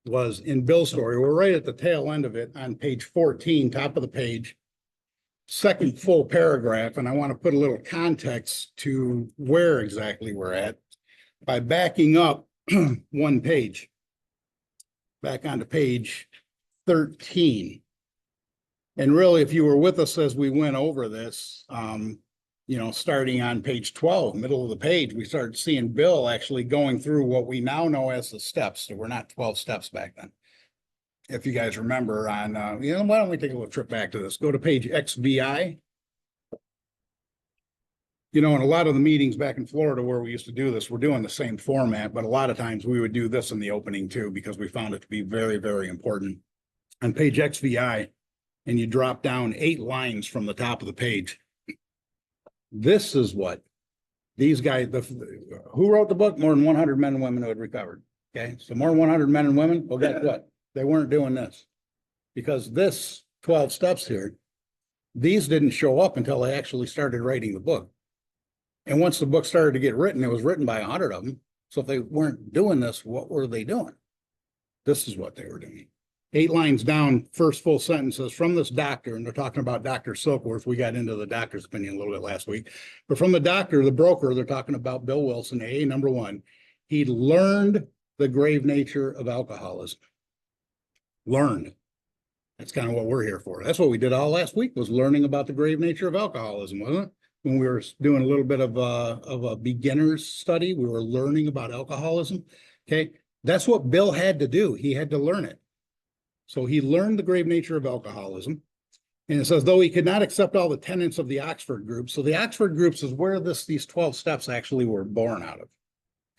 was in Bill's story. We're right at the tail end of it on page 14, top of the page, second full paragraph. And I want to put a little context to where exactly we're at by backing up one page, back onto page 13. And really, if you were with us as we went over this, starting on page 12, middle of the page, we started seeing Bill actually going through what we now know as the steps. There were not 12 steps back then. If you guys remember on, why don't we take a little trip back to this? Go to page XVI. In a lot of the meetings back in Florida where we used to do this, we're doing the same format, but a lot of times we would do this in the opening too, because we found it to be very, very important. On page XVI, and you drop down 8 lines from the top of the page. This is what these guys, who wrote the book? More than 100 men and women who had recovered. Okay, so more than 100 men and women. Well, guess what? They weren't doing this, because this 12 steps here, these didn't show up until they actually started writing the book. And once the book started to get written, it was written by 100 of them. So if they weren't doing this, what were they doing? This is what they were doing. 8 lines down, first full sentence says, from this doctor, and they're talking about Dr. Silkworth. We got into the doctor's opinion a little bit last week. But from the doctor, the broker, they're talking about Bill Wilson, AA number 1. He learned the grave nature of alcoholism. Learned. That's kind of what we're here for. That's what we did all last week, was learning about the grave nature of alcoholism, wasn't it? When we were doing a little bit of a beginner's study, we were learning about alcoholism. Okay, that's what Bill had to do. He had to learn it. So he learned the grave nature of alcoholism. And it says, though he could not accept all the tenets of the Oxford group. So the Oxford groups is where these 12 steps actually were born out of.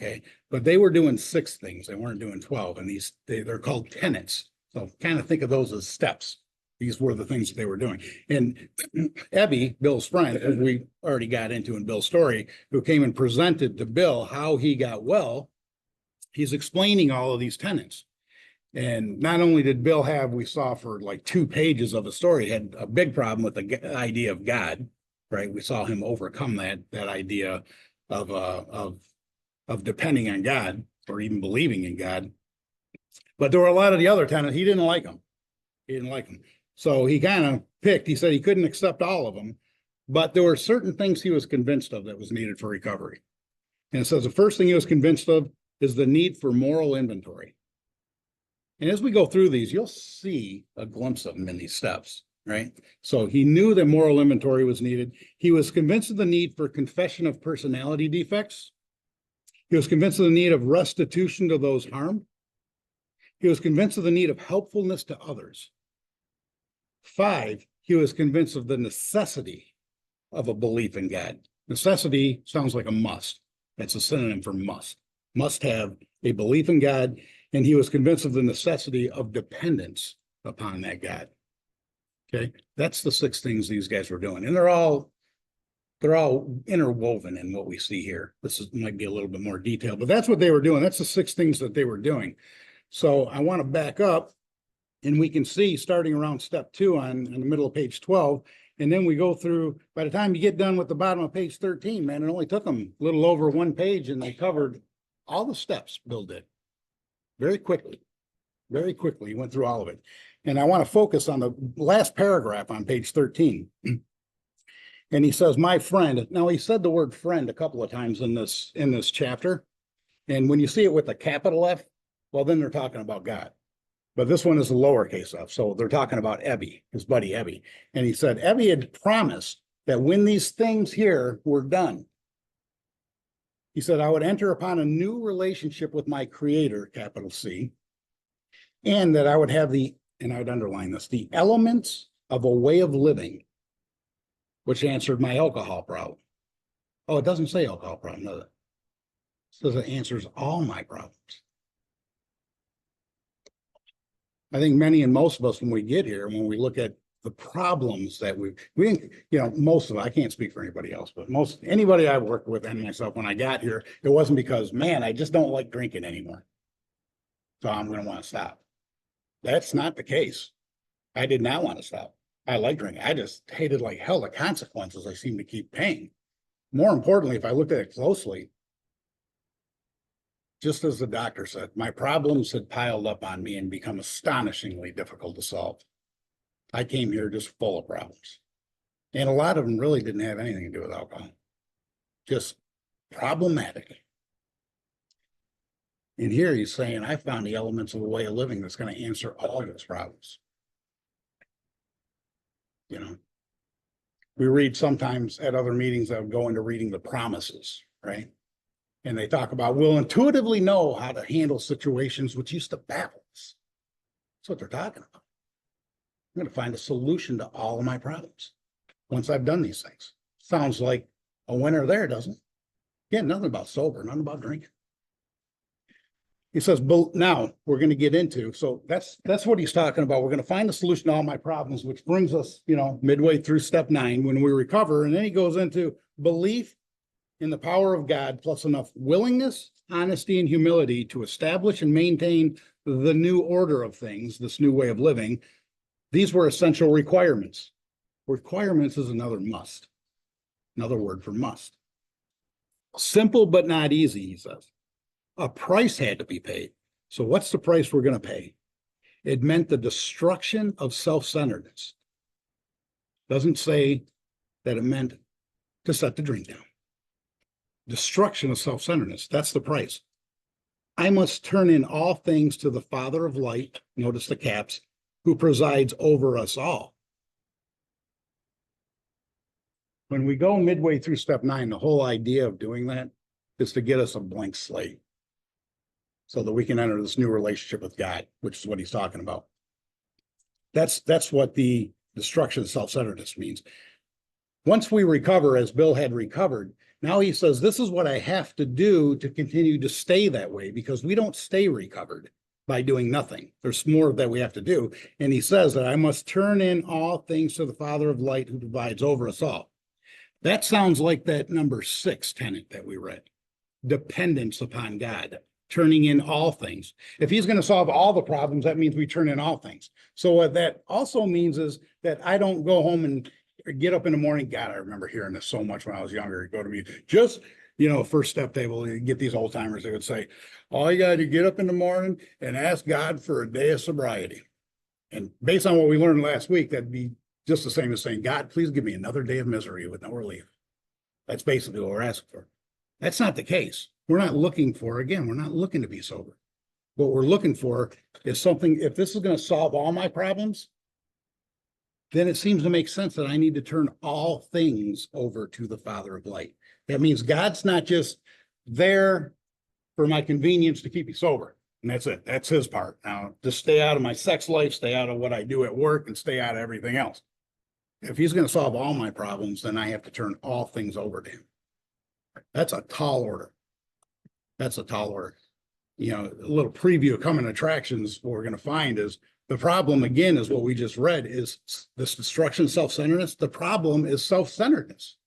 Okay, but they were doing 6 things. They weren't doing 12. And they're called tenets. So kind of think of those as steps. These were the things that they were doing. And Ebby, Bill's friend, as we already got into in Bill's story, who came and presented to Bill how he got well, he's explaining all of these tenets. And not only did Bill have, we saw for like 2 pages of the story, had a big problem with the idea of God, right? We saw him overcome that idea of depending on God or even believing in God. But there were a lot of the other tenets, he didn't like them. He didn't like them. So he kind of picked, he said he couldn't accept all of them, but there were certain things he was convinced of that was needed for recovery. And it says the first thing he was convinced of is the need for moral inventory. And as we go through these, you'll see a glimpse of them in these steps, right? So he knew that moral inventory was needed. He was convinced of the need for confession of personality defects. He was convinced of the need of restitution to those harmed. He was convinced of the need of helpfulness to others. 5, he was convinced of the necessity of a belief in God. Necessity sounds like a must. That's a synonym for must. Must have a belief in God. And he was convinced of the necessity of dependence upon that God. Okay, that's the 6 things these guys were doing. And they're all interwoven in what we see here. Might be a little bit more detailed, but that's what they were doing. That's the 6 things that they were doing. So I want to back up, and we can see starting around step 2 on the middle of page 12. And then we go through, by the time you get done with the bottom of page 13, man, it only took them a little over 1 page, and they covered all the steps Bill did. Very quickly, he went through all of it. And I want to focus on the last paragraph on page 13. And he says, my friend. Now, he said the word friend a couple of times in this chapter. And when you see it with a capital F, well, then they're talking about God. But this one is a lowercase f. So they're talking about Ebby, his buddy Ebby. And he said, Ebby had promised that when these things here were done, he said, I would enter upon a new relationship with my creator, capital C, and that I would have and I would underline this, the elements of a way of living, which answered my alcohol problem. Oh, it doesn't say alcohol problem, does it? It says it answers all my problems. I think many and most of us, when we get here, when we look at the problems that most of it, I can't speak for anybody else, but anybody I've worked with and myself, when I got here, it wasn't because, man, I just don't like drinking anymore, so I'm going to want to stop. That's not the case. I did not want to stop. I like drinking. I just hated like hell the consequences I seem to keep paying. More importantly, if I looked at it closely, just as the doctor said, my problems had piled up on me and become astonishingly difficult to solve. I came here just full of problems. And a lot of them really didn't have anything to do with alcohol, just problematic. And here he's saying, I found the elements of a way of living that's going to answer all of those problems. You know, we read sometimes at other meetings that would go into reading the promises, right? And they talk about, we'll intuitively know how to handle situations which used to baffle us. That's what they're talking about. I'm going to find a solution to all of my problems once I've done these things. Sounds like a winner there, doesn't it? Yeah, nothing about sober, nothing about drinking. He says, but now we're going to get into, so that's what he's talking about. We're going to find the solution to all my problems, which brings us, midway through step 9 when we recover. And then he goes into belief in the power of God, plus enough willingness, honesty, and humility to establish and maintain the new order of things, this new way of living. These were essential requirements. Requirements is another must, another word for must. Simple but not easy, he says. A price had to be paid. So what's the price we're going to pay? It meant the destruction of self-centeredness. Doesn't say that it meant to set the drink down. Destruction of self-centeredness, that's the price. I must turn in all things to the Father of light, notice the caps, who presides over us all. When we go midway through step 9, the whole idea of doing that is to get us a blank slate so that we can enter this new relationship with God, which is what he's talking about. That's what the destruction of self-centeredness means. Once we recover, as Bill had recovered, now he says, this is what I have to do to continue to stay that way, because we don't stay recovered by doing nothing. There's more that we have to do. And he says that I must turn in all things to the Father of light who provides over us all. That sounds like that number 6 tenet that we read, dependence upon God, turning in all things. If he's going to solve all the problems, that means we turn in all things. So what that also means is that I don't go home and get up in the morning. God, I remember hearing this so much when I was younger. Go to me, just, first step table, you get these old timers, they would say, all you got to get up in the morning and ask God for a day of sobriety. And based on what we learned last week, that'd be just the same as saying, God, please give me another day of misery with no relief. That's basically what we're asking for. That's not the case. We're not looking to be sober. What we're looking for is something, if this is going to solve all my problems, then it seems to make sense that I need to turn all things over to the Father of light. That means God's not just there for my convenience to keep me sober. And that's it. That's his part. Now, just stay out of my sex life, stay out of what I do at work, and stay out of everything else. If he's going to solve all my problems, then I have to turn all things over to him. That's a tall order. That's a tall order. A little preview of coming attractions, what we're going to find is the problem, again, is what we just read, is this destruction of self-centeredness. The problem is self-centeredness.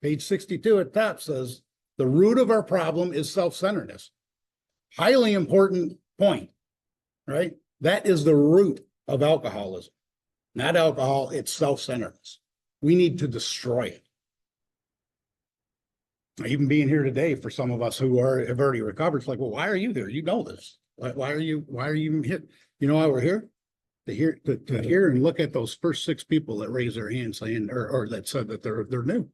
Page 62 at top says, the root of our problem is self-centeredness. Highly important point, right? That is the root of alcoholism. Not alcohol, it's self-centeredness. We need to destroy it. Even being here today, for some of us who have already recovered, it's like, well, why are you there? You know this. Why are you even here? You know why we're here? To hear and look at those first 6 people that raised their hands saying, or that said that they're new.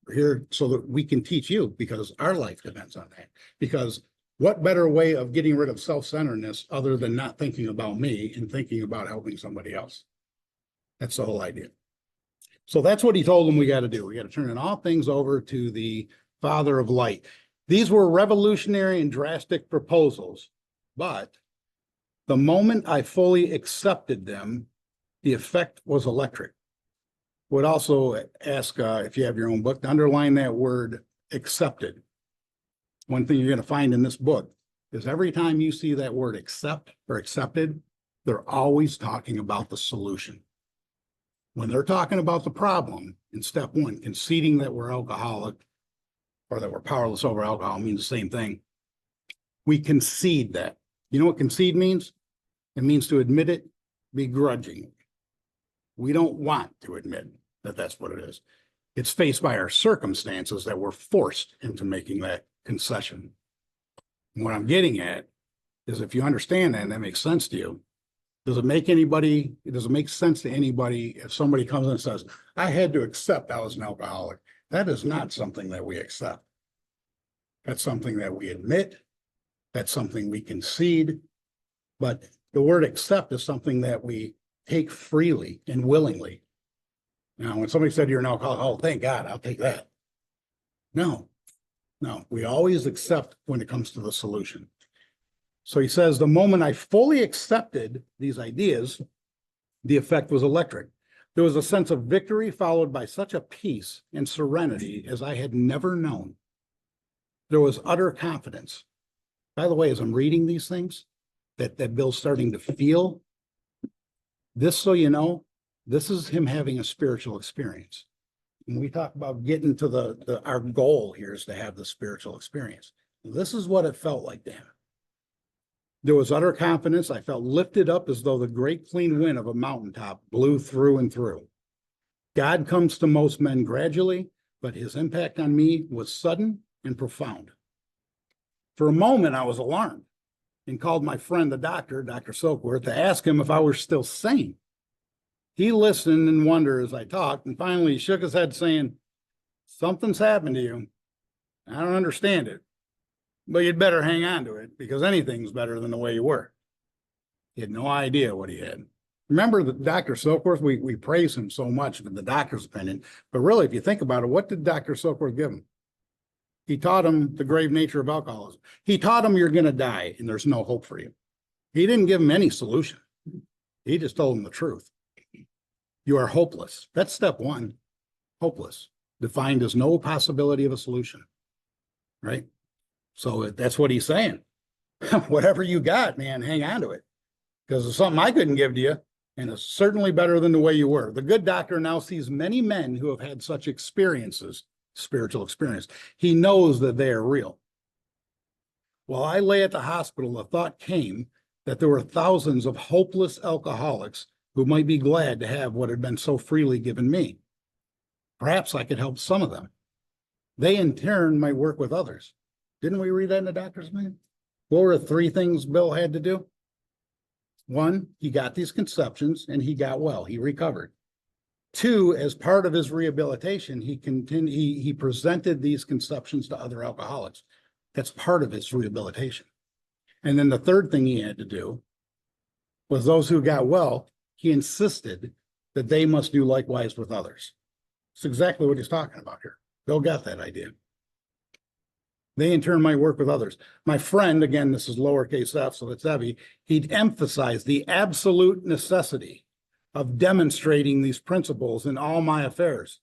We're here so that we can teach you, because our life depends on that. Because what better way of getting rid of self-centeredness other than not thinking about me and thinking about helping somebody else? That's the whole idea. So that's what he told them we got to do. We got to turn in all things over to the Father of light. These were revolutionary and drastic proposals, but the moment I fully accepted them, the effect was electric. Would also ask, if you have your own book, to underline that word accepted. One thing you're going to find in this book is every time you see that word accept or accepted, they're always talking about the solution. When they're talking about the problem in step 1, conceding that we're alcoholic or that we're powerless over alcohol means the same thing. We concede that. You know what concede means? It means to admit it begrudgingly. We don't want to admit that that's what it is. It's faced by our circumstances that we're forced into making that concession. And what I'm getting at is if you understand that and that makes sense to you, does it make sense to anybody if somebody comes in and says, I had to accept I was an alcoholic? That is not something that we accept. That's something that we admit. That's something we concede. But the word accept is something that we take freely and willingly. Now, when somebody said you're an alcoholic, oh, thank God, I'll take that. No, we always accept when it comes to the solution. So he says, the moment I fully accepted these ideas, the effect was electric. There was a sense of victory followed by such a peace and serenity as I had never known. There was utter confidence. By the way, as I'm reading these things that Bill's starting to feel, this, so you know, this is him having a spiritual experience. When we talk about getting to our goal here is to have the spiritual experience. This is what it felt like to him. There was utter confidence. I felt lifted up as though the great clean wind of a mountaintop blew through and through. God comes to most men gradually, but his impact on me was sudden and profound. For a moment, I was alarmed and called my friend, the doctor, Dr. Silkworth, to ask him if I were still sane. He listened in wonder as I talked, and finally he shook his head saying, something's happened to you. I don't understand it, but you'd better hang on to it because anything's better than the way you were. He had no idea what he had. Remember the Dr. Silkworth, we praise him so much in the doctor's opinion, but really, if you think about it, what did Dr. Silkworth give him? He taught him the grave nature of alcoholism. He taught him you're going to die and there's no hope for you. He didn't give him any solution. He just told him the truth. You are hopeless. That's step one. Hopeless, defined as no possibility of a solution, right? So that's what he's saying. Whatever you got, man, hang on to it because it's something I couldn't give to you, and it's certainly better than the way you were. The good doctor now sees many men who have had such experiences, spiritual experience. He knows that they are real. While I lay at the hospital, the thought came that there were thousands of hopeless alcoholics who might be glad to have what had been so freely given me. Perhaps I could help some of them. They in turn might work with others. Didn't we read that in the doctor's manual? What were the three things Bill had to do? One, he got these conceptions and he got well, he recovered. Two, as part of his rehabilitation, he presented these conceptions to other alcoholics. That's part of his rehabilitation. And then the third thing he had to do was those who got well, he insisted that they must do likewise with others. It's exactly what he's talking about here. Bill got that idea. They in turn might work with others. My friend, again, this is lowercase f, so it's heavy, he'd emphasize the absolute necessity of demonstrating these principles in all my affairs.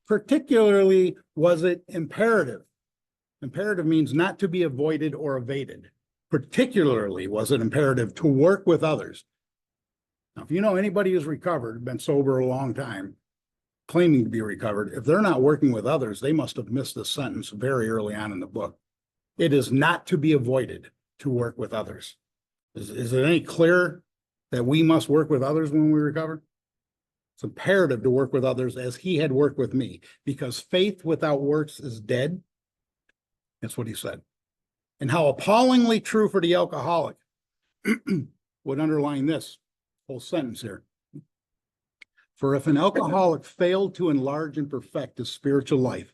Particularly was it imperative. Imperative means not to be avoided or evaded. Particularly was it imperative to work with others. Now, if you know anybody who's recovered, been sober a long time, claiming to be recovered, if they're not working with others, they must have missed this sentence very early on in the book. It is not to be avoided to work with others. Is it any clearer that we must work with others when we recover? It's imperative to work with others as he had worked with me, because faith without works is dead. That's what he said. And how appallingly true for the alcoholic would underline this whole sentence here. For if an alcoholic failed to enlarge and perfect his spiritual life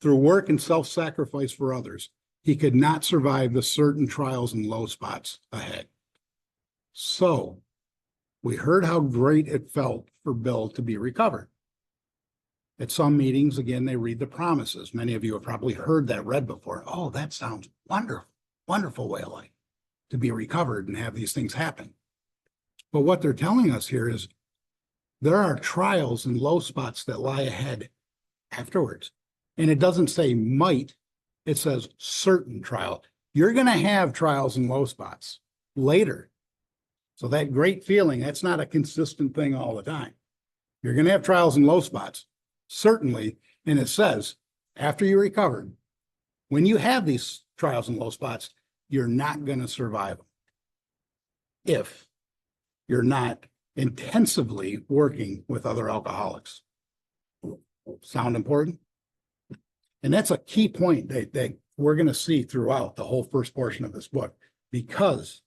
through work and self-sacrifice for others, he could not survive the certain trials and low spots ahead. So we heard how great it felt for Bill to be recovered. At some meetings, again, they read the promises. Many of you have probably heard that read before. Oh, that sounds wonderful, wonderful way of life, to be recovered and have these things happen. But what they're telling us here is there are trials and low spots that lie ahead afterwards. And it doesn't say might, it says certain trial. You're going to have trials and low spots later. So that great feeling, that's not a consistent thing all the time. You're going to have trials and low spots, certainly. And it says, after you recover, when you have these trials and low spots, you're not going to survive them if you're not intensively working with other alcoholics. Sound important? And that's a key point that we're going to see throughout the whole first portion of this book, because,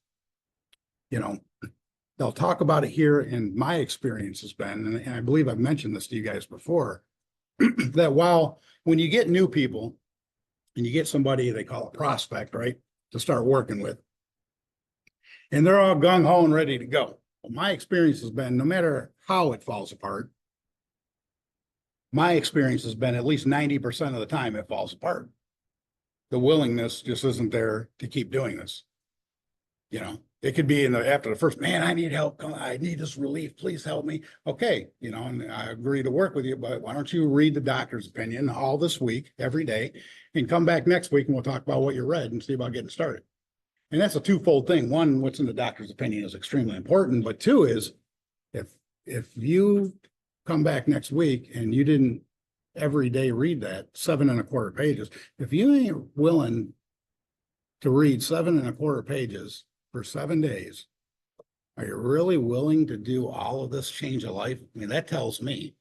you know, they'll talk about it here. And my experience has been, and I believe I've mentioned this to you guys before, that when you get new people and you get somebody they call a prospect, right, to start working with, and they're all gung-ho and ready to go. Well, my experience has been, no matter how it falls apart, my experience has been at least 90% of the time it falls apart. The willingness just isn't there to keep doing this. You know, it could be after the first, man, I need help. I need this relief. Please help me. Okay. You know, and I agree to work with you, but why don't you read the doctor's opinion all this week, every day, and come back next week and we'll talk about what you read and see about getting started. And that's a twofold thing. One, what's in the doctor's opinion is extremely important, but two is if you come back next week and you didn't every day read that 7¼ pages, if you ain't willing to read 7¼ pages for 7 days, are you really willing to do all of this change of life? I mean, that tells me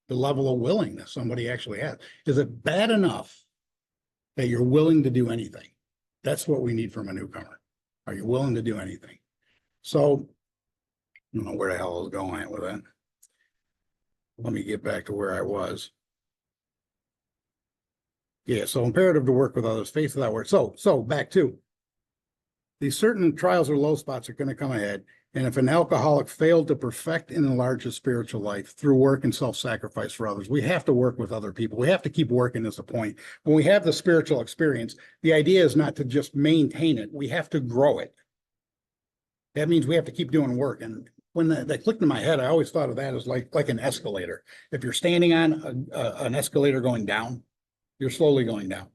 the level of willingness somebody actually has. Is it bad enough that you're willing to do anything? That's what we need from a newcomer. Are you willing to do anything? So I don't know where the hell I was going with that. Let me get back to where I was. Yeah, so imperative to work with others, face of that word. So back to these certain trials or low spots are going to come ahead. And if an alcoholic failed to perfect and enlarge his spiritual life through work and self-sacrifice for others, we have to work with other people. We have to keep working as a point. When we have the spiritual experience, the idea is not to just maintain it. We have to grow it. That means we have to keep doing work. And when that clicked in my head, I always thought of that as like an escalator. If you're standing on an escalator going down, you're slowly going down.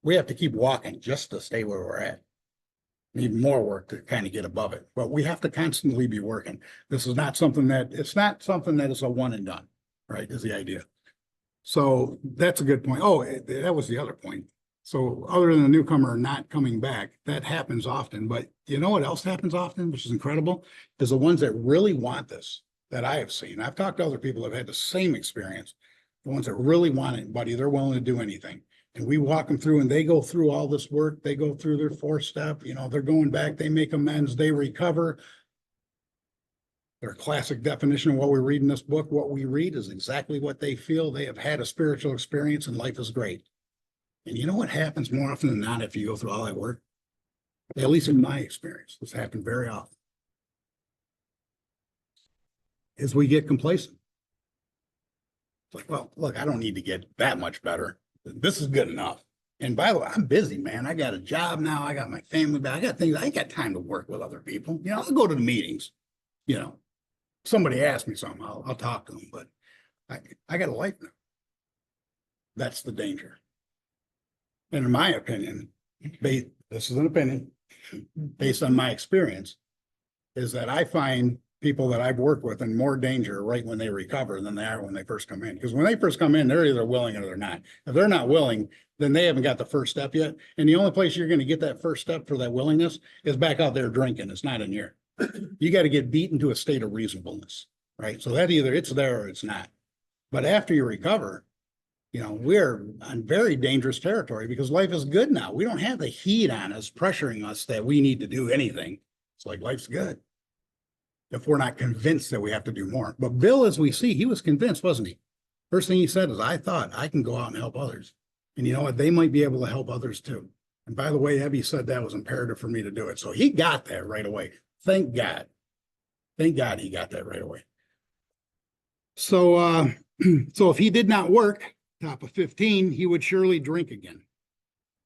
We have to keep walking just to stay where we're at. Need more work to kind of get above it, but we have to constantly be working. This is not something that is a one and done, right? Is the idea. So that's a good point. Oh, that was the other point. So other than the newcomer not coming back, that happens often. But you know what else happens often, which is incredible, is the ones that really want this, that I have seen. I've talked to other people that have had the same experience. The ones that really want it, buddy, they're willing to do anything. And we walk them through and they go through all this work. They go through their 4-step, you know, they're going back, they make amends, they recover. Their classic definition of what we read in this book, what we read is exactly what they feel. They have had a spiritual experience and life is great. And you know what happens more often than not if you go through all that work? At least in my experience, this happened very often, is we get complacent. It's like, well, look, I don't need to get that much better. This is good enough. And by the way, I'm busy, man. I got a job now. I got my family back. I got things. I ain't got time to work with other people. You know, I'll go to the meetings. You know, somebody asks me something, I'll talk to them. But I got a life now. That's the danger. And in my opinion, this is an opinion based on my experience, is that I find people that I've worked with in more danger right when they recover than they are when they first come in. Because when they first come in, they're either willing or they're not. If they're not willing, then they haven't got the first step yet. And the only place you're going to get that first step for that willingness is back out there drinking. It's not in here. You got to get beaten to a state of reasonableness, right? So that either it's there or it's not. But after you recover, you know, we're on very dangerous territory because life is good now. We don't have the heat on us, pressuring us that we need to do anything. It's like life's good, if we're not convinced that we have to do more. But Bill, as we see, he was convinced, wasn't he? First thing he said is, I thought I can go out and help others. And you know what? They might be able to help others too. And by the way, Ebby said that was imperative for me to do it. So he got that right away. Thank God. Thank God he got that right away. So, so if he did not work, top of 15, he would surely drink again.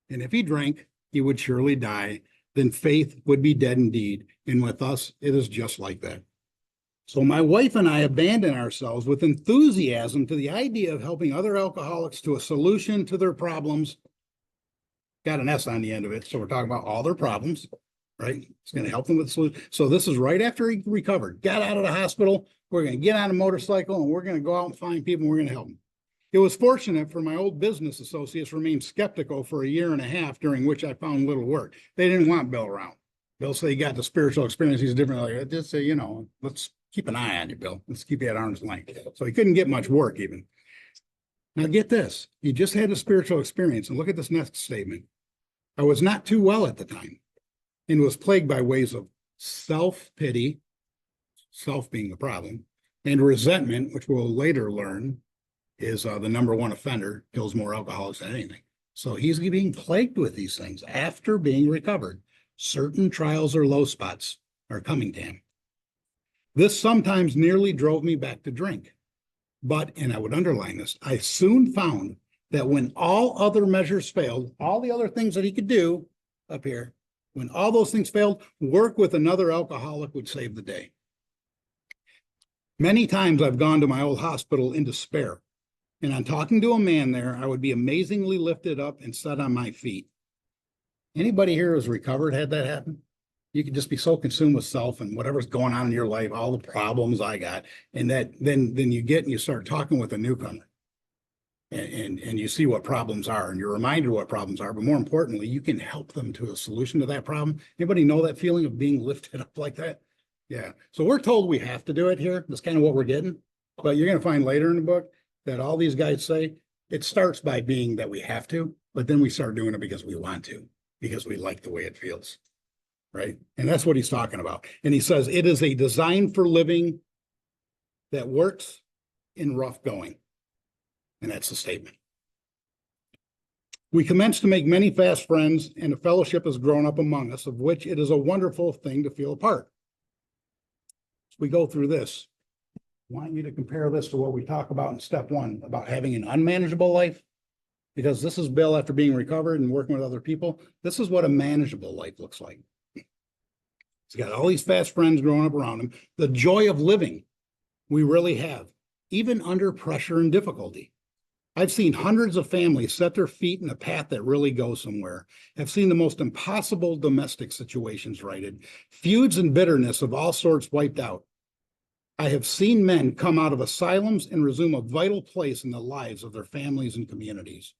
And if he drank, he would surely die. Then faith would be dead indeed. And with us, it is just like that. So my wife and I abandon ourselves with enthusiasm to the idea of helping other alcoholics to a solution to their problems. Got an S on the end of it. So we're talking about all their problems, right? It's going to help them with the solution. So this is right after he recovered, got out of the hospital. We're going to get on a motorcycle and we're going to go out and find people and we're going to help them. It was fortunate for my old business associates remained skeptical for a year and a half, during which I found little work. They didn't want Bill around. Bill said he got the spiritual experience. He's different. Like, just say, you know, let's keep an eye on you, Bill. Let's keep you at arm's length. So he couldn't get much work even. Now get this. He just had a spiritual experience. And look at this next statement. I was not too well at the time and was plagued by ways of self-pity, self being the problem, and resentment, which we'll later learn is the number one offender, kills more alcoholics than anything. So he's being plagued with these things after being recovered. Certain trials or low spots are coming to him. This sometimes nearly drove me back to drink. But, and I would underline this, I soon found that when all other measures failed, all the other things that he could do up here, when all those things failed, work with another alcoholic would save the day. Many times I've gone to my old hospital in despair, and on talking to a man there, I would be amazingly lifted up and set on my feet. Anybody here who's recovered had that happen? You could just be so consumed with self and whatever's going on in your life, all the problems I got, and that then you get and you start talking with a newcomer, and you see what problems are, and you're reminded what problems are, but more importantly, you can help them to a solution to that problem. Anybody know that feeling of being lifted up like that? Yeah. So we're told we have to do it here. That's kind of what we're getting, but you're going to find later in the book that all these guys say it starts by being that we have to, but then we start doing it because we want to, because we like the way it feels. Right. And that's what he's talking about. And he says it is a design for living that works in rough going. And that's the statement. We commence to make many fast friends, and a fellowship has grown up among us, of which it is a wonderful thing to feel a part. As we go through this, I want you to compare this to what we talk about in step one about having an unmanageable life, because this is Bill after being recovered and working with other people. This is what a manageable life looks like. He's got all these fast friends growing up around him. The joy of living we really have, even under pressure and difficulty. I've seen hundreds of families set their feet in a path that really goes somewhere. I've seen the most impossible domestic situations righted, feuds and bitterness of all sorts wiped out. I have seen men come out of asylums and resume a vital place in the lives of their families and communities.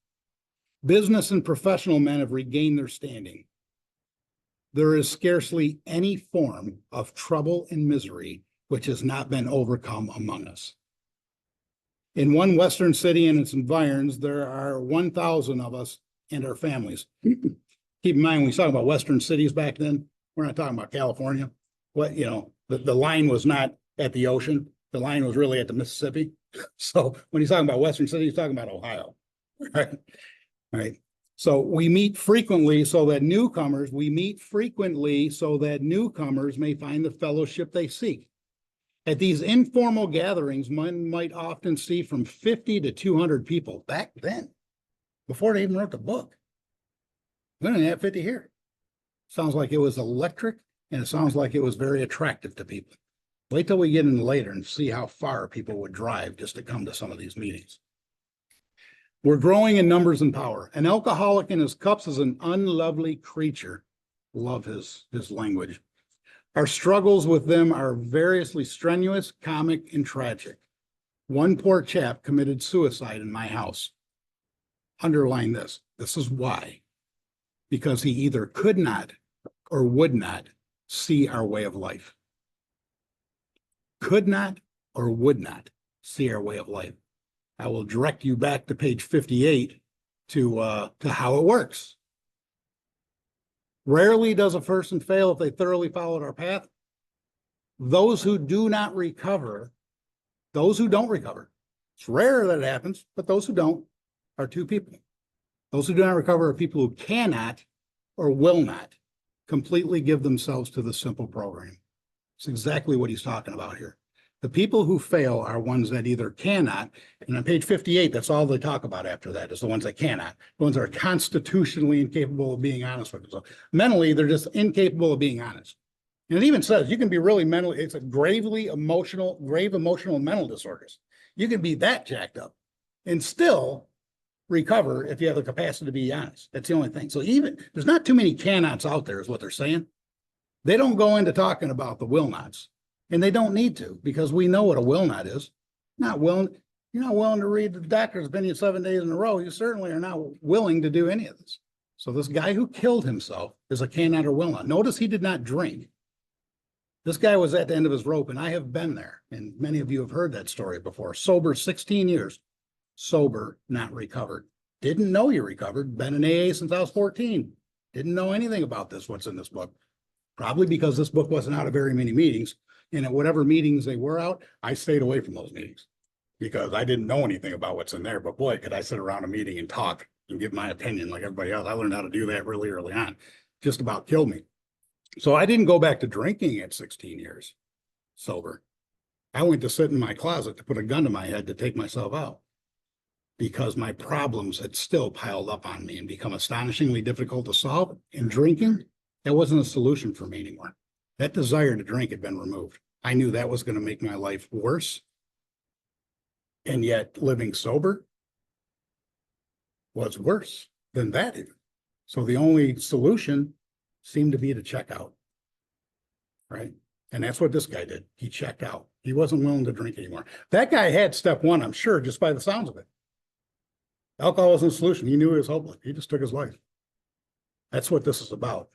Business and professional men have regained their standing. There is scarcely any form of trouble and misery which has not been overcome among us. In one Western city and its environs, there are 1,000 of us and our families. Keep in mind, when we talk about Western cities back then, we're not talking about California. The line was not at the ocean. The line was really at the Mississippi. So when he's talking about Western cities, he's talking about Ohio, right? All right. So we meet frequently so that newcomers may find the fellowship they seek. At these informal gatherings, one might often see from 50 to 200 people back then, before they even wrote the book. We didn't have 50 here. Sounds like it was electric, and it sounds like it was very attractive to people. Wait till we get in later and see how far people would drive just to come to some of these meetings. We're growing in numbers and power. An alcoholic in his cups is an unlovely creature. Love his language. Our struggles with them are variously strenuous, comic, and tragic. One poor chap committed suicide in my house. Underline this. This is why. Because he either could not or would not see our way of life. Could not or would not see our way of life. I will direct you back to page 58 to how it works. Rarely does a person fail if they thoroughly followed our path. Those who do not recover, those who don't recover, it's rare that it happens, but those who don't are two people. Those who do not recover are people who cannot or will not completely give themselves to the simple program. It's exactly what he's talking about here. The people who fail are ones that either cannot, and on page 58, that's all they talk about after that, is the ones that cannot. The ones that are constitutionally incapable of being honest with themselves. Mentally, they're just incapable of being honest. And it even says you can be really mentally, it's a grave emotional and mental disorders. You can be that jacked up and still recover if you have the capacity to be honest. That's the only thing. So even, there's not too many cannots out there is what they're saying. They don't go into talking about the will nots. And they don't need to, because we know what a will not is. You're not willing to read the doctor's opinion 7 days in a row. You certainly are not willing to do any of this. So this guy who killed himself is a cannot or will not. Notice he did not drink. This guy was at the end of his rope, and I have been there. And many of you have heard that story before. Sober 16 years. Sober, not recovered. Didn't know you recovered. Been in AA since I was 14. Didn't know anything about this, what's in this book. Probably because this book wasn't out of very many meetings. And at whatever meetings they were out, I stayed away from those meetings because I didn't know anything about what's in there. But boy, could I sit around a meeting and talk and give my opinion like everybody else. I learned how to do that really early on. Just about killed me. So I didn't go back to drinking at 16 years sober. I went to sit in my closet to put a gun to my head to take myself out because my problems had still piled up on me and become astonishingly difficult to solve. And drinking, that wasn't a solution for me anymore. That desire to drink had been removed. I knew that was going to make my life worse. And yet living sober was worse than that even. So the only solution seemed to be to check out, right? And that's what this guy did. He checked out. He wasn't willing to drink anymore. That guy had step one, I'm sure, just by the sounds of it. Alcohol wasn't a solution. He knew he was hopeless. He just took his life. That's what this is about.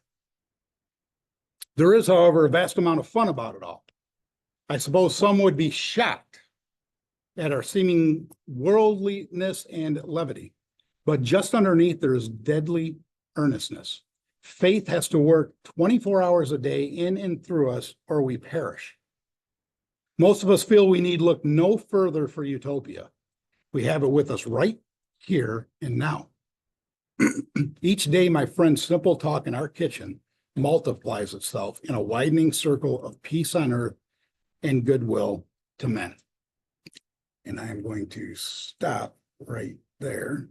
There is, however, a vast amount of fun about it all. I suppose some would be shocked at our seeming worldliness and levity, but just underneath there is deadly earnestness. Faith has to work 24 hours a day in and through us, or we perish. Most of us feel we need look no further for utopia. We have it with us right here and now. Each day, my friend's simple talk in our kitchen multiplies itself in a widening circle of peace on earth and goodwill to men. And I'm going to stop right there.